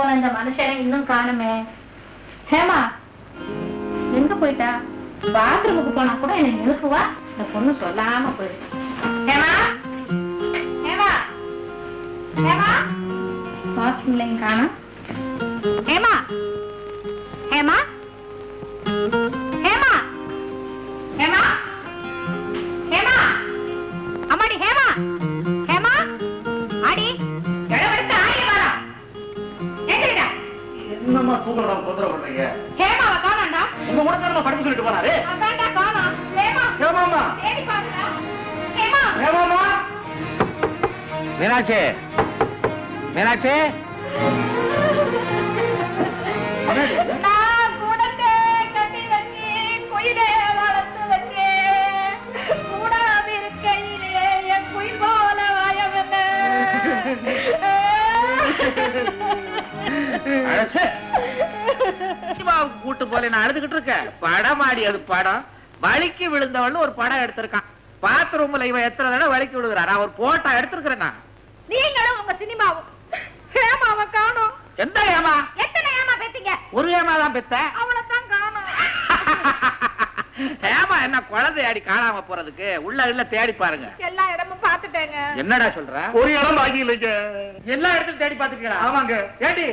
போன இந்த மனுஷனை இன்னும் காணுமே. ஹேமா எங்க போயிட்டா? பாத்ரூமுக்கு போனா கூட என்னை நிறுத்துவா. இந்த பொண்ணு சொல்லாம போயிடுச்சு. ஹேமா ஹேமா ஹேமா பாத்ரூம்லையும் காணும். ஹேமா ஹேமா ஹேமா ஹேமா ஹேமா அம்மாடி ஹேமா ஹேமா ஆடி எடவெடுத்து ஆடி வரா. எங்கடா? என்னம்மா தூக்குறா தொந்தரவு பண்றீங்க? ஹேமாவை காணோம்டா. உங்க கூட தான் படிச்சு சொல்லிட்டு போனாரு. அதான்டா காணோம். ஹேமா ஹேமாமா தேடி பாருடா. ஹேமா ஹேமாமா மீனாட்சி மீனாட்சி நான் கூடத்தே கட்டி வச்சு குயிலே வளர்த்து வச்சு கூடாது இருக்கையிலே என் குயில் போல வாயவன கூட்டு போல நான் அழுதுகிட்டு இருக்கேன். படம் ஆடி அது படம் வலிக்கு விழுந்தவள் ஒரு படம் எடுத்திருக்கான். பாத்ரூம்ல இவன் எத்தனை தடவை வலிக்கு விழுகிறான். அவர் போட்டா எடுத்திருக்கிறேன். நான் நீங்களும் உங்க சினிமாவும் ஹேமாவை காணோம். எந்த ஏமா? எத்தனை ஏமா பெத்தீங்க? ஒரு ஏமா தான் பெத்த. அவளைத்தான் காணோம். ஏமா என்ன குழந்தை ஆடி காணாம போறதுக்கு உள்ள இல்ல தேடி பாருங்க. எல்லா இடமும் பாத்துட்டேங்க. என்னடா சொல்ற? ஒரு இடம் பாக்கி இல்லைங்க. எல்லா இடத்துக்கும் தேடி பாத்துக்கலாம். ஆமாங்க. ஏடி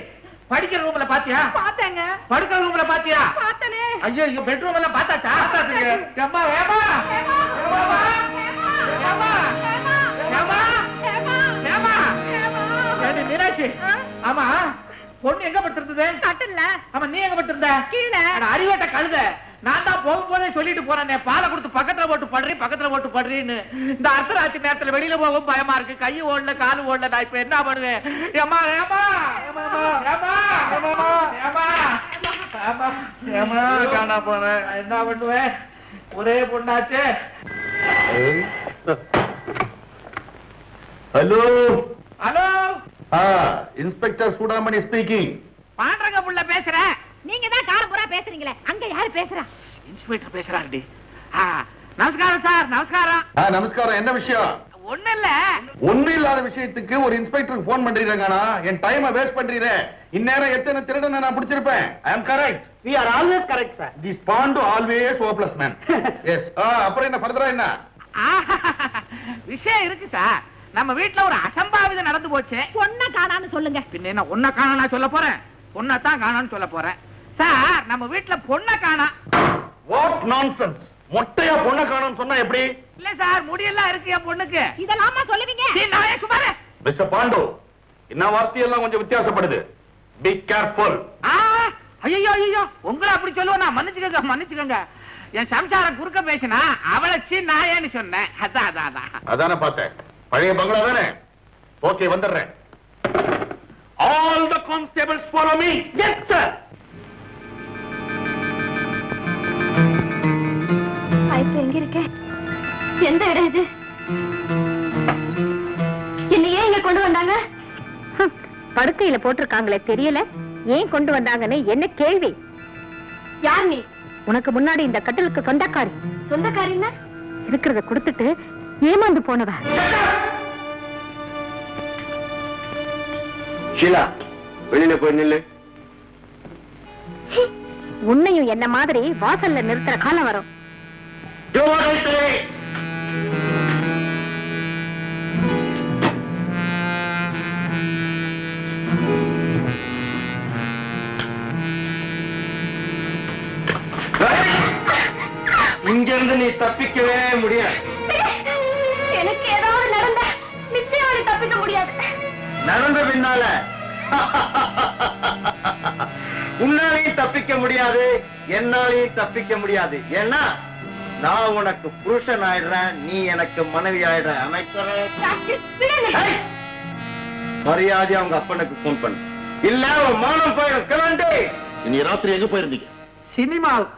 படிக்கிற ரூம்ல பாத்தியா? பாத்தேங்க. படுக்கிற ரூம்ல பாத்தியா? பாத்தனே. ஐயோ இங்க பெட்ரூம் எல்லாம் பார்த்தாச்சா? பார்த்தாச்சுங்க. அம்மா ஏமா ஹேமா ஏமா ஏமா ஏமா ஏமா ஏடி மீனாட்சி. ஆமா பொண்ணு எங்க படுத்திருந்தது? கட்டல. ஆமா நீ எங்க படுத்திருந்த? கீழே. அறிவேட்ட கழுத. நான் தான் போகும்போதே சொல்லிட்டு போறேன், பாலை கொடுத்து பக்கத்துல போட்டு படுறீன்னு. இந்த அர்த்தராத்திரி நேரத்துல வெளியில போகவும் பயமா இருக்கு. கை ஓடல காலு ஓடல. நான் இப்ப என்ன பண்ணுவேன்? ஏமா ஏமா ஏமா காணா போனேன். என்ன பண்ணுவேன்? ஒரே பொண்ணாச்சு. Hello hello inspector Choodamani speaking. பாண்டரங்க புள்ள பேசுற. நீங்க தான் காரபுரா பேசுறீங்களே, அங்க யாரு பேசுறா? இன்ஸ்பெக்டர் பேசுறாருடி. நமஸ்காரம் சார். நமஸ்காரம். நமஸ்காரம். என்ன விஷயம்? ஒண்ணு இல்ல. ஒண்ணு இல்லாத விஷயத்துக்கு ஒரு இன்ஸ்பெக்டருக்கு போன் பண்றீங்கனா என் டைமை வேஸ்ட் பண்றீங்க. இந்நேரம் எத்தனை திருடனை நான் பிடிச்சிருப்பேன். ஐ அம் correct. We are always correct sir. This Pandu always hopeless man. Yes. அப்புறம் என்ன ஃபர்தரா என்ன? விஷயம் இருக்கு சார். நம்ம வீட்ல ஒரு அசம்பாவிதம் நடந்து போச்சு. பொண்ண காணான்னு சொல்லுங்க. பின்ன என்ன ஒண்ண காணா நான் சொல்ல போறேன்? பொண்ணத்தான் காணான்னு சொல்ல போறேன். சார் நம்ம வீட்ல பொண்ண காணா. What nonsense. மொட்டையா பொண்ண காணோம்னு சொன்னா எப்படி? இல்ல சார் முடியெல்லாம் இருக்கு என் பொண்ணுக்கு. இதெல்லாமா சொல்லுவீங்க? நானே சுமாரே. மிஸ்டர் பாண்டு, என்ன வார்த்தையெல்லாம் கொஞ்சம் வித்தியாசப்படுது. Be careful. ஐயோ ஐயோ உங்களை அப்படி சொல்லுவேன். மன்னிச்சுக்கங்க. என் சம்சாரம் குறுக்க பேசினா அவளை நாயேன்னு சொன்னேன். அதானே பார்த்தேன். பழைய பங்களா தானே? ஓகே வந்துடுறேன். All the constables follow me. Yes sir. இப்ப எங்க இருக்க? எந்த இடம் இது? என்ன ஏன் இங்க கொண்டு வந்தாங்க? படுக்கையில போட்டிருக்காங்களே தெரியல, ஏன் கொண்டு வந்தாங்கன்னு என்ன கேள்வி? யார் நீ? உனக்கு முன்னாடி இந்த கட்டிலுக்கு சொந்தக்காரி. சொந்தக்காரின்னா? இருக்கிறத கொடுத்துட்டு ஏமாந்து போனவ. ஷீலா, வெளியில போய் நில்லு. உன்னையும் என்ன மாதிரி வாசல்ல நிறுத்துற காலம் வரும். Do what I say. இங்க இருந்து நீ தப்பிக்கவே முடியாது. எனக்கு ஏதாவது நடந்த நிச்சயம் தப்பிக்க முடியாது. நடந்த பின்னால உன்னாலையும் தப்பிக்க முடியாது, என்னாலையும் தப்பிக்க முடியாது. ஏன்னா நான் உனக்கு புருஷன் ஆயிடுறேன், நீ எனக்கு மனைவி ஆயிடுற. மரியாதை அவங்க அப்பனுக்கு போன் பண்ணு, இல்ல அவன் மானம் போயிடும். கிளம்பி. நீ ராத்திரி எங்க போயிருந்தீங்க? சினிமாவுக்கு.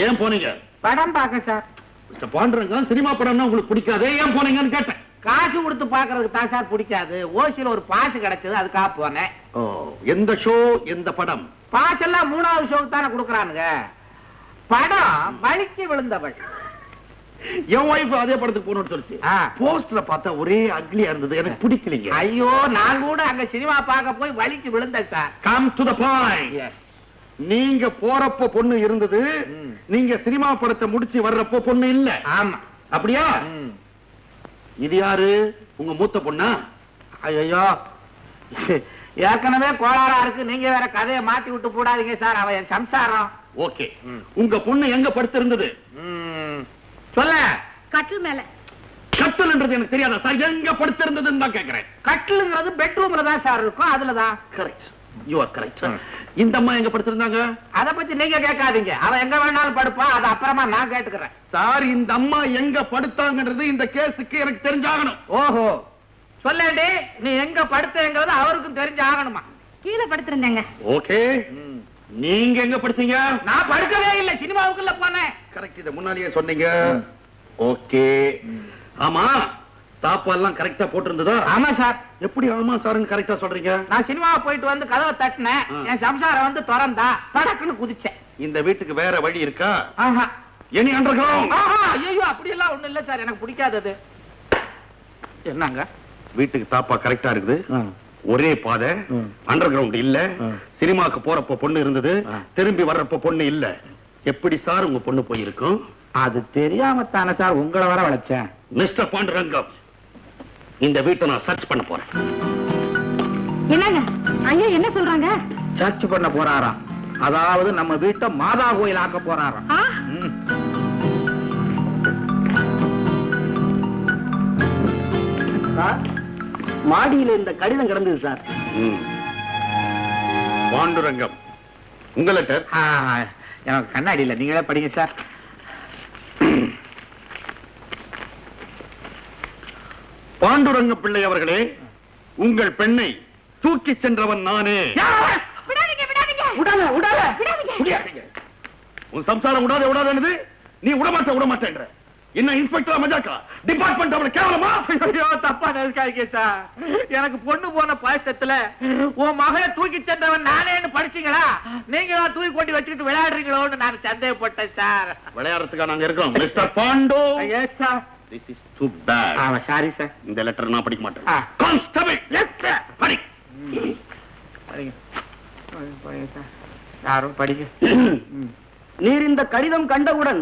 ஏன் போனீங்க? படம் பார்க்க சார். மிஸ்டர் பாண்டரங்கன், சினிமா படம்னா உங்களுக்கு பிடிக்காதே, ஏன் போனீங்கன்னு கேட்டேன். காசு கொடுத்து பாக்குறதுக்கு தான் சார் பிடிக்காது. ஓசியில ஒரு பாசு கிடைச்சது, அதுக்காக போனேன். ஓ, எந்த ஷோ எந்த படம்? பாஸ் எல்லாம் 3வது ஷோக்கு தானே கொடுக்கறானுங்க. படம் வலிக்கு விழுந்தவள். என் ஒய்ஃப் அதே படத்துக்கு போகணும்னு சொல்லிச்சு. போஸ்டர்ல பார்த்தா ஒரே அக்லியா இருந்தது, எனக்கு பிடிக்கலைங்க. ஐயோ, நான் கூட அங்க சினிமா பார்க்க போய் வலிக்கு விழுந்தேன் sir. Come to the point. நீங்க போறப்போ பொண்ணு இருந்தது, நீங்க சினிமா படத்தை முடிச்சு வர்றப்போ பொண்ணு இல்ல. ஆமா. அப்படியா? இது யாரு? உங்க மூத்த பொண்ணா? ஐயோ, ஏற்கனவே கோளாறா இருக்கு, நீங்க வேற கதையை மாத்தி விட்டு போடாதீங்க சார். அவ என் சம்சாரம். ஓகே. உங்க பொண்ணு எங்க படுத்திருந்தது? சொல்ல. கட்டில் மேல. கட்டில்ன்றது எனக்கு தெரியாதா சார்? எங்க படுத்திருந்ததுன்னு தான் கேக்குறேன். கட்டிலுங்கிறது பெட்ரூம்ல தான் சார் இருக்கும், அதுலதான். Correct, you are correct. இந்த அம்மா எங்க படுத்திருந்தாங்க? அத பத்தி நீங்க கேட்காதீங்க, அவ எங்க வேணாலும் படுப்பா, அது அப்புறமா நான் கேட்டுக்கிறேன். சார், இந்த அம்மா எங்க படுத்தாங்கன்றது இந்த கேஸுக்கு எனக்கு தெரிஞ்சாகணும். ஓஹோ, சொல்லேண்டி, நீ எங்க படுத்தேங்கிறது அவருக்கும் தெரிஞ்சு ஆகணுமா? கீழே படுத்திருந்தேங்க. ஓகே, நீங்க எங்க படுத்தீங்க? நான் படுக்கவே இல்லை, சினிமாவுக்குள்ள போனேன். கரெக்ட், இத முன்னாடியே சொன்னீங்க. ஓகே. ஆமா, தாப்பால்லாம் கரெக்டா போட்டிருந்ததா? ஆமா சார். எப்படி ஆமா சார்னு கரெக்டா சொல்றீங்க? நான் சினிமா போயிட்டு வந்து கதவை தட்டினேன், என் சம்சாரம் வந்து திறந்தா, படக்குன்னு குதிச்சேன். இந்த வீட்டுக்கு வேற வழி இருக்கா? ஆஹா. Any underground? ஐயோ, அப்படி எல்லாம் ஒண்ணு இல்ல சார், எனக்கு பிடிக்காதது. என்னங்க? வீட்டுக்கு தாப்பா கரெக்டா இருக்குது, ஒரே பாதை, அண்டர் கிரவுண்ட் இல்ல. சினிமாக்கு போறப்ப பொண்ணு இருந்தது, திரும்பி வர்றப்ப பொண்ணு இல்ல. எப்படி சார் உங்க பொண்ணு போயிருக்கும்? அது தெரியாம தானே சார் உங்களை வர வளைச்சேன். மிஸ்டர் பாண்டுரங்கம், இந்த வீட்டை நான் சர்ச் பண்ண போறேன். என்னங்க ஐயா என்ன சொல்றாங்க? சர்ச் பண்ண போறாராம், அதாவது நம்ம வீட்டை மாதா கோயில் ஆக்க போறாராம். மாடியில இந்த கடிதம் கிடந்தது சார். பாண்டுரங்கம், உங்க லெட்டர். எனக்கு கண்ணாடி இல்ல, நீங்களே படிங்க சார். பாண்டுரங்க பிள்ளை அவர்களே, உங்கள் பெண்ணை தூக்கி சென்றவன் நானே. உன் சம்சாரம் விடாத விடாதது நீ விடமாட்டேன்ற என்ன இன்ஸ்பெக்டர் மஜாக்கா? டிபார்ட்மெண்ட் அவளை கேவலமா? ஐயோ, தப்பா நினைக்காதீங்க சார். எனக்கு பொண்ணு போன பாயசத்துல உன் மகளை தூக்கி சென்றவன் நானேன்னு படிச்சீங்களா? நீங்களா தூக்கி கொண்டு வச்சுக்கிட்டு விளையாடுறீங்களோன்னு நான் சந்தேகப்பட்டேன் சார். விளையாடுறதுக்கா நாங்க இருக்கோம் mister Bond. Yes sir. This is too bad. Sorry sir. இந்த லெட்டர் நான் படிக்க மாட்டேன். ஆ. கான்ஸ்டபிள், எஸ் சார், படி. யாரும் படிங்க. நீர் இந்த கடிதம் கண்டவுடன்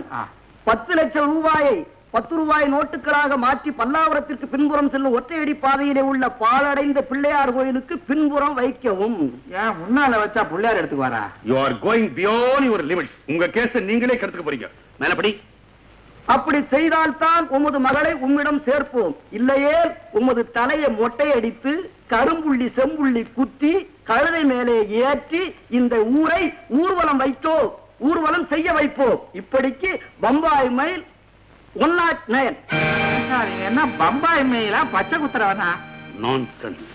10 லட்சம் ரூபாயை 10 ரூபாய் நோட்டுகளாக மாற்றி பல்லாவரத்திற்கு பின்புறம் செல்லும் ஒற்றையடி பாதையிலே உள்ள பாழடைந்த பிள்ளையார் கோயிலுக்கு பின்புறம் வைக்கவும். ஏன் முன்னால வச்சா பிள்ளையார் எடுத்துக்கு வரா? You are going beyond your limits. உங்க கேஸ நீங்களே கெடுத்துக்க போறீங்க. மேல படி. அப்படி செய்தால்தான் உமது மகளை உம்மிடம் சேர்ப்போம், இல்லையே உமது தலையை மொட்டையடித்து கரும்புள்ளி செம்புள்ளி குத்தி கழுதை மேலே ஏற்றி இந்த ஊரை ஊர்வலம் ஊர்வலம் செய்ய வைப்போம். இப்படிக்கு பம்பாய் மைல் 109. என்ன பம்பாய் மெயிலா பச்சை குத்துறவனா? Nonsense.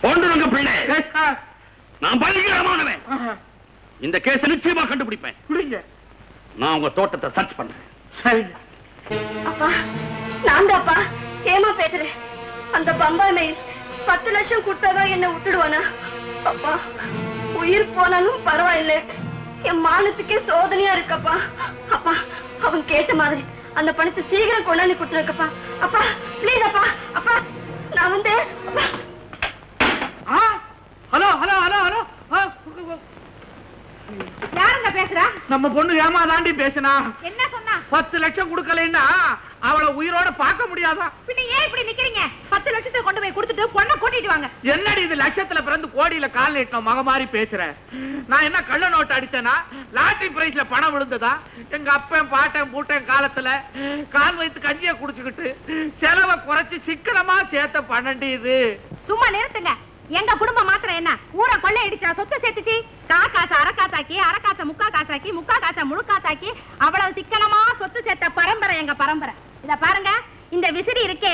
பாண்டுரங்க பிள்ளை, நான் பயங்கரமானவன். இந்த கேஸ நிச்சயமா கண்டுபிடிப்பேன். நான் உங்க தோட்டத்தை சர்ச் பண்றேன். சரி. அப்பா, நான் தான்ப்பா ஏமா பேசுறேன். அந்த பம்பாய் மெயில் 10 லட்சம் கொடுத்தாதான் என்ன விட்டுடுவானா? அப்பா, உயிர் போனாலும் பரவாயில்லை, என் மானத்துக்கே சோதனையா இருக்கப்பா. அப்பா, அவன் கேட்ட மாதிரி அந்த பணத்தை சீக்கிரம் கொண்டாந்து கொடுத்துருக்கப்பா. அப்பா பிளீஸ் அப்பா. அப்பா நான் வந்து ஹலோ ஹலோ ஹலோ ஹலோ. யாருங்க பேசுறா? நம்ம பொண்ணு ஏமாதாண்டி பேசினா. என்ன சொன்னா? 10 லட்சம் கொடுக்கலைன்னா அவளை உயிரோட பார்க்க முடியாதா? பின்ன ஏன் இப்படி நிக்கிறீங்க? 10 லட்சத்தை கொண்டு போய் கொடுத்துட்டு பொண்ணை கூட்டிட்டு வாங்க. என்னடி இது, லட்சத்துல பிறந்து கோடியில கால் நீட்டணும் மக மாதிரி பேசுறேன். நான் என்ன கள்ள நோட்டு அடிச்சேனா? லாட்டரி பிரைஸ்ல பணம் விழுந்ததா? எங்க அப்பன் பாட்டன் பூட்டன் காலத்துல கால் வைத்து கஞ்சியை குடிச்சுக்கிட்டு செலவை குறைச்சு சிக்கனமா சேர்த்த பணண்டி இது. சும்மா நிறுத்துங்க. எங்க குடும்பம் மாத்திரம் என்ன ஊரை கொள்ளை அடிச்சா சொத்து சேர்த்துச்சு? காசை அரக்காத்தாக்கி, அரக்காசை முக்கா காசாக்கி, முக்கா காசை முழுக்காத்தாக்கி, அவ்வளவு சிக்கனமா சொத்து சேர்த்த பரம்பரை எங்க பரம்பரை. இத பாருங்க, இந்த விசிறி இருக்கே,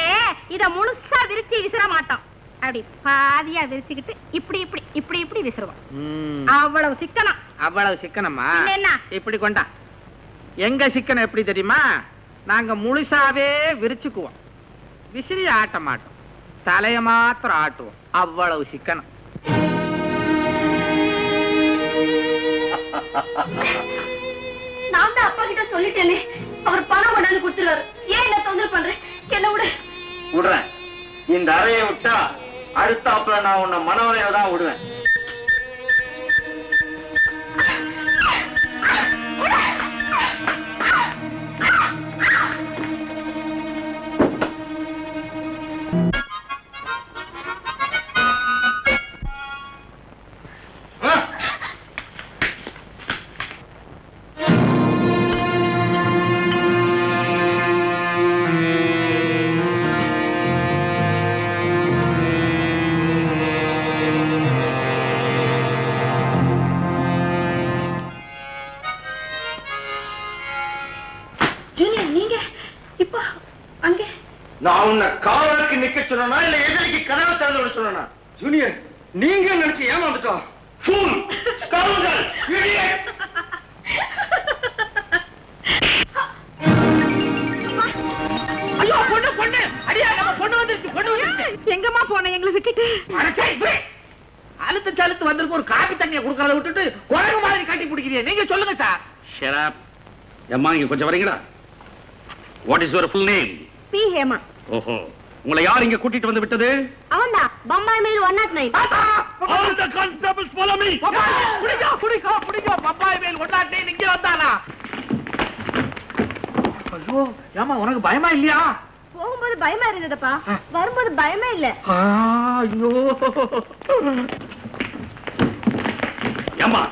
இத முழுசா விரிச்சு விசிற மாட்டோம். அப்படி பாதியா விரிச்சுக்கிட்டு இப்படி இப்படி இப்படி இப்படி விசிறுவோம். அவ்வளவு சிக்கனம். அவ்வளவு சிக்கனமா? என்ன இப்படி கொண்டா. எங்க சிக்கனம் எப்படி தெரியுமா? நாங்க முழுசாவே விரிச்சுக்குவோம், விசிறி ஆட்ட மாட்டோம், தலைய மாத்திரம் ஆட்டுவோம். அவ்வளவு சிக்கனம். நான் தான் அப்பா கிட்ட சொல்லிட்டேனே, அவர் பணம் கொண்டாந்து கொடுத்துருவாரு. ஏன் என்ன தொந்தரவு பண்றேன்? என்ன விடு. விடுறேன். இந்த அறையை விட்டா அடுத்தாப்புல நான் உன்னை மனவரையில தான் விடுவேன். ஜூனியர், நீங்க இப்போ அங்கே நான் உன்னை காவலுக்கு நிக்க சொன்னா இல்ல எதிரிக்கு கதவை திறந்து விட சொன்னா? ஜூனியர், நீங்க நினைச்சு ஏமாந்துட்டோம். Pool, ஸ்கவுண்டர், idiot. ஐயோ, பொண்ணு அடியா, நம்ம பொண்ணு வந்துருச்சு. எங்கம்மா போன எங்களை விட்டுட்டு? அழுத்து சலுத்து வந்திருக்கு, ஒரு காபி தண்ணியை கொடுக்கறத விட்டுட்டு குரங்கு மாதிரி கட்டி பிடிக்கிறீங்க. நீங்க சொல்லுங்க சார். ஷராப். அம்மா இங்க கொஞ்சம் வரீங்களா? What is your full name? P Hema. ஓஹோ, உங்களை யார் இங்க கூட்டிட்டு வந்து விட்டது? அவன்தான் Bombay mail 109. All the constables follow me. புடிக்கோ பப்பாய் மேல் ஒட்டாட்டே நீங்க வந்தானா? ஐயோ, ஏமா உனக்கு பயமா இல்லையா? போகும்போது பயமா இருந்ததுப்பா, வரும்போது பயமே இல்ல. ஐயோ, ஏம்மா,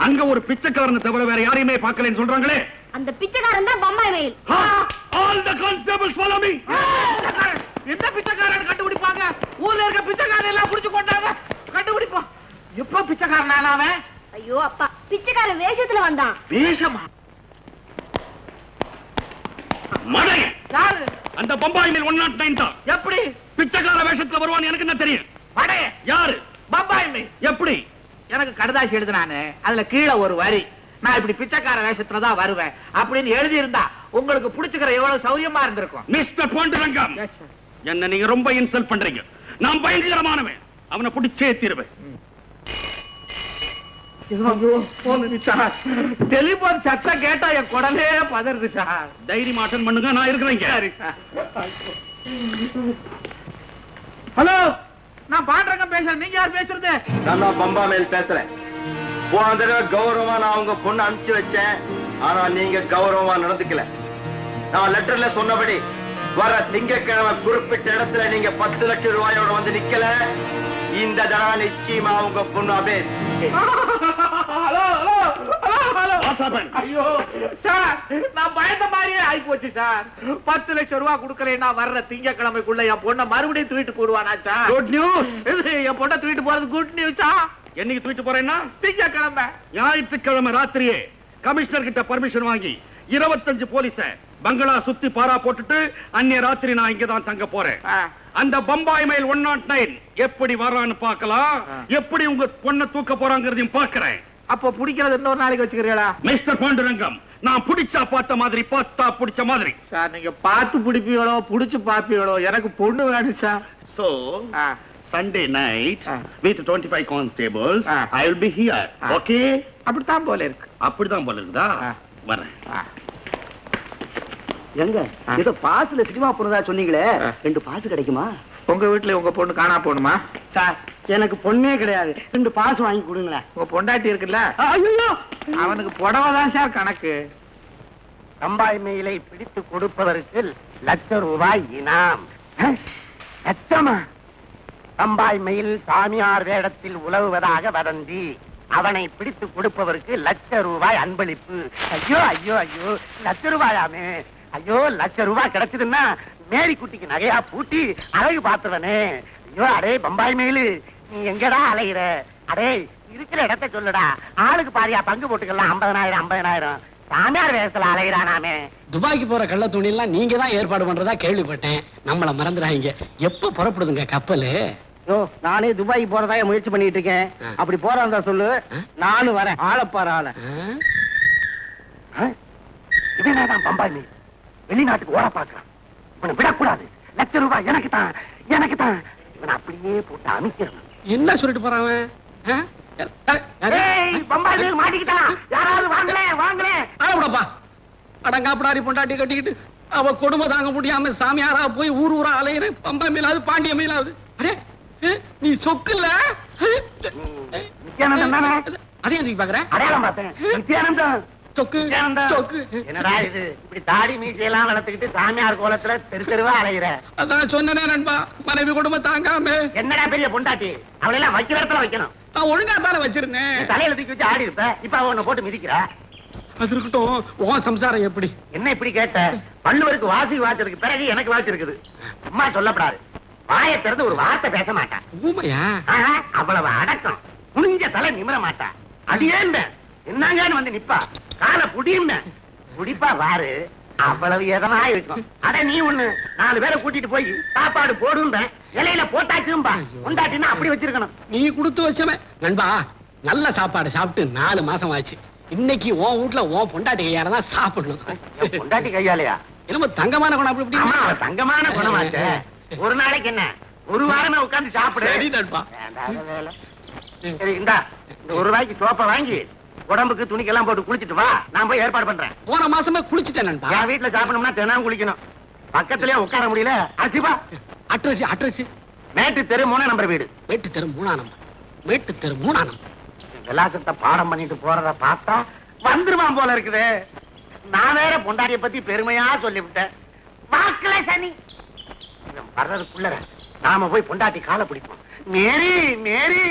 அங்க ஒரு பிச்சைக்காரனை தவிர வேற யாரையுமே பார்க்கலன்னு சொல்றாங்களே. அந்த பிச்சைக்காரன் தான் Bombay mail. All the constables follow me. எந்த பிச்சைக்காரன் கண்டுபிடிப்பாங்க? ஊர்ல இருக்க பிச்சைக்காரன் எல்லாம் புடிச்சு கொண்டாங்க, கண்டுபிடிப்போம். எப்ப பிச்சைக்காரன் அவன்? ஐயோ அப்பா, பிச்சைக்காரன் வேஷத்துல வந்தான். வேஷமா? மடை. யாரு? அந்த பம்பாய் மேல் 109 தான். எப்படி? பிச்சைக்கார வேஷத்துல வருவான்னு எனக்கு என்ன தெரியும்? அடே, யாரு? பம்பாய் மேல். எப்படி? எனக்கு கடுதாசி எழுதுனானு, அதுல கீழே ஒரு வரி, நான் இப்படி பிச்சைக்கார வேஷத்துல தான் வருவேன் அப்படின்னு எழுதி இருந்தா உங்களுக்கு பிடிச்சுக்கிற எவ்வளவு சௌரியமா இருந்திருக்கும். மிஸ்டர் பாண்டுரங்கம், என்ன நீங்க ரொம்ப இன்சல்ட் பண்றீங்க. நான் பயங்கரமானவன், அவனை பிடிச்சே தீருவேன். டெலிபோன் சத்தம் கேட்டா என் குடலே பதறுது சார். தைரியமா அட்டெண்ட் பண்ணுங்க, நான் இருக்கிறேங்க. சரி சார். ஹலோ, நான் பாண்டரங்கம் பேசுறேன். நீங்க யார் பேசுறது? நான் தான் பம்பா மேல் பேசுறேன். போன தடவை கௌரவமா நான் உங்க பொண்ணு அனுப்பிச்சு வச்சேன். ஆனா நீங்க கௌரவமா நடந்துக்கல. நான் லெட்டர்ல சொன்னபடி வர திங்கட்கிழமை குறிப்பிட்ட இடத்துல நீங்க 10 லட்சம் ரூபாயோட வந்து நிக்கல. இந்த தடவை நிச்சயமா உங்க பொண்ணு அபேஸ். Hello hello hello hello. ஐயோ சார், நான் பயந்த மாதிரியே ஆயிப்போச்சு சார். 10 லட்சம் ரூபாய் கொடுக்கறேன்னா வர்ற திங்கக்கிழமைக்குள்ள என் பொண்ணை மறுபடியும் தூக்கிட்டு போடுவானா சார்? Good news. என் பொண்ணை தூக்கிட்டு போறது குட் நியூஸா? என்னைக்கு தூக்கிட்டு போறேன்னா திங்கக்கிழமை. ஞாயிற்றுக்கிழமை ராத்திரியே கமிஷனர் கிட்ட பர்மிஷன் வாங்கி 25 போலீஸ பங்களா சுத்தி பாரா போட்டுட்டு அன்னைய ராத்திரி நான் இங்கதான் தங்க போறேன். அந்த பம்பாய் மெயில் 109 எப்படி வரான்னு பார்க்கலாம். எப்படி உங்க பொண்ணை தூக்க போறாங்கிறதையும் பார்க்கிறேன். அப்ப பிடிக்கிறது இன்னொரு நாளைக்கு வச்சுக்கிறீங்களா? மிஸ்டர் பாண்டுரங்கம், நான் பிடிச்சா பார்த்த மாதிரி, பார்த்தா பிடிச்ச மாதிரி. சார், நீங்க பார்த்து பிடிப்பீங்களோ புடிச்சு பாப்பீங்களோ, எனக்கு பொண்ணு வேணும் sir. So Sunday night with 25 constables I will be here. Okay? அப்படித்தான் போல இருக்கு. அப்படிதான் போல இருக்குதா? வரேன். எங்க ஏதோ பாஸ்ல சினிமா போனதா சொன்னீங்களே, 2 பாஸ் கிடைக்குமா? உங்க வீட்டுல உங்க பொண்ணு காணா போணுமா? சார், எனக்கு பொண்ணே கிடையாது, 2 பாஸ் வாங்கி கொடுங்களேன். உங்க பொண்டாட்டி இருக்குல்ல, ஐயோ, அவனுக்கு புடவை தான் சார் கணக்கு. பம்பாய் மெயிலை பிடித்து கொடுப்பதற்கு ₹1,00,000 இனாம். லட்சமா? பம்பாய் மெயில் சாமியார் வேடத்தில் உலவுவதாக வதந்தி. அவனை பிடித்து கொடுப்பதற்கு ₹1,00,000 அன்பளிப்பு. ஐயோ ஐயோ ஐயோ, ₹1,00,000 ஐயோ, ₹1,00,000 கிடைச்சதுன்னா மேரி குட்டிக்கு நகையா பூட்டி அழகு பாத்துவனே. ஐயோ, அடே பம்பாய் மெயிலு, நீ எங்கடா அலையிற? அடே, இருக்கிற இடத்த சொல்லுடா. ஆளுக்கு பாதியா பங்கு போட்டுக்கலாம். 50,000 சாமியார் வேஷத்துல அலையிறானாமே. துபாய்க்கு போற கள்ள துணி எல்லாம் நீங்க தான் ஏற்பாடு பண்றதா கேள்விப்பட்டேன். நம்மள மறந்துடாங்க. எப்ப புறப்படுதுங்க கப்பல்? நானே துபாய்க்கு போறதா முயற்சி பண்ணிட்டு இருக்கேன். அப்படி போறதா சொல்லு, நானும் வரேன். ஆளப்பாரு ஆள. இவனாதான் பம்பாய் மெயில். வெளிநாட்டுக்கு ஓட பாக்குறான். இவனை விடக்கூடாது. ₹1,00,000 எனக்கு தான், எனக்கு தான். இவனை அப்படியே போட்டு அமைக்கிறேன். என்ன சொல்லிட்டு போறான்? பம்பாய் மெயில் மாட்டிக்கிட்டான். யாராவது வாங்கலே வாங்கலே. அட அடங்காப்படாரி பொண்டாட்டி கட்டிக்கிட்டு அவ கொடுமை தாங்க முடியாம சாமியாரா போய் ஊர் ஊரா அலையிற பம்பா மேலாவது பாண்டிய மேலாவது அரே நீ சொக்குல நித்யானந்தம் தானே? அதே எதுக்கு பாக்குற அடையாளம் பார்த்தேன். நித்யானந்தம். சொக்கு நித்யானந்தம். சொக்கு என்னடா இது இப்படி தாடி மீசையெல்லாம் வளர்த்துக்கிட்டு சாமியார் கோலத்துல தெரு தெருவா அலைகிற? அதான் சொன்னனே நண்பா, மனைவி குடும்பம் தாங்காம என்னடா பெரிய பொண்டாட்டி, அவளெல்லாம் வைக்கிற இடத்துல வைக்கணும். நான் ஒழுங்கா தானே வச்சிருந்தேன். நீ தலையில தூக்கி வச்சு ஆடி இருப்ப, இப்ப அவ உன்னை போட்டு மிதிக்கிறா. அது இருக்கட்டும், உன் சம்சாரம் எப்படி? என்ன இப்படி கேட்ட? வள்ளுவருக்கு வாசி வாச்சிருக்கு, பிறகு எனக்கு வாச்சிருக்குது. அம்மா சொல்லப்படாது, வாயை திறந்து ஒரு வார்த்தை பேச மாட்டா. ஊமையா? ஆஹா, அவ்வளவு அடக்கம். குனிஞ்ச தலை நிமிர மாட்டா. அடியேன் என்னங்கன்னு வந்து நிப்பா, காலை புடியும் குடிப்பா வாரு, அவ்வளவு எதனா இருக்கும். அட நீ ஒண்ணு 4 பேரை கூட்டிட்டு போய் சாப்பாடு போடும்ப, இலையில போட்டாச்சும்பா. உண்டாட்டினா அப்படி வச்சிருக்கணும். நீ கொடுத்து வச்சவன் நண்பா. நல்ல சாப்பாடு சாப்பிட்டு 4 மாசம் ஆச்சு. இன்னைக்கு உன் வீட்டுல உன் பொண்டாட்டி கையால தான் சாப்பிடணும். என் பொண்டாட்டி கையாலையா? என்னமோ தங்கமான குணம் அப்படி ஆமா, இப்படி. அவ தங்கமான குணமாச்சே. ஒரு நாளைக்கு என்ன, ஒரு வாரமே உட்கார்ந்து சாப்பிடு. சரி நண்பா. வேண்டாத வேலை. சரி, இந்தா இந்த ₹1 சோப்பை வாங்கி உடம்புக்கு துணிக்கெல்லாம் போட்டு குளிச்சிட்டு வா, நான் போய் ஏற்பாடு பண்றேன். போன மாசமே குளிச்சுட்டேன் நண்பா. என் வீட்டுல சாப்பிடணும்னா தினம் குளிக்கணும். பக்கத்திலே உட்கார முடியல. அச்சிப்பா, அட்ரஸ் மேட்டு தெரு 3 நம்பர் வீடு. மேட்டு தெரு 3ஆம் நம்பர். மேட்டு தெரு 3ஆம் நம்பர். விலாசத்தை பாடம் பண்ணிட்டு போறத பார்த்தா வந்துருவான் போல இருக்குது. நான் வேற பொண்டாட்டிய பத்தி பெருமையா சொல்லிவிட்டேன். வாக்குல சனி. இவன் வர்றதுக்குள்ள நாம போய் பொண்டாட்டி காலை பிடிப்போம். மேரி மேரி